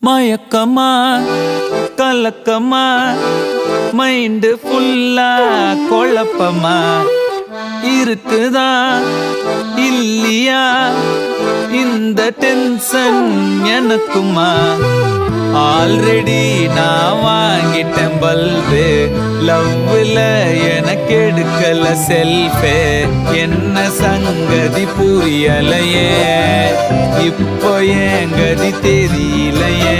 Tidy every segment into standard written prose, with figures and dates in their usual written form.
மயக்கமா கலக்கமா மைண்டு ஃபுல்லா குழப்பமா இருக்குதா இல்லையா இந்த டென்ஷன் எனக்குமா? ஆல்ரெடி நான் வாங்கிட்டேன் பல்பு, லவ்ல எனக்கு எடுக்கல செல்ஃபே. என்ன சங்கதி புரியலையே, இப்போ ஏன் கதி தெரியலையே.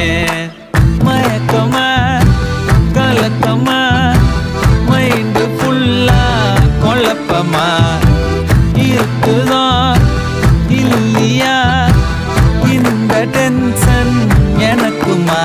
மயக்கமா கலக்கமா மைண்டு ஃபுல்லா குழப்பமா இருக்குதா இல்லையா இந்த டென்ஷன் எனக்குமா?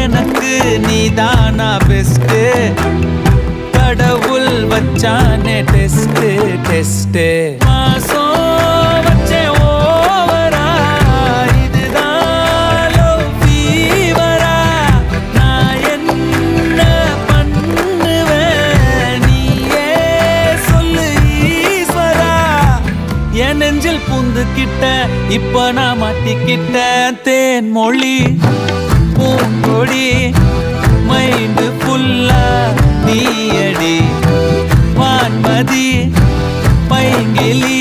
எனக்கு நீதானா பெஸ்ட், கடவுள் வச்சானே டெஸ்ட் டெஸ்ட். மாசம் வச்சே ஓவரா, இதுதான் லவ் ஃபீவரா. நான் என்ன பண்ணுவேன் நீயே சொல்லு ஈஸ்வரா. என் நெஞ்சில் புந்துக்கிட்ட இப்ப நான் மாட்டிக்கிட்ட தேன் மொழி பூங்கொடி மைண்டு ஃபுல்லா நீயடி. வான்மதி பைங்கிலி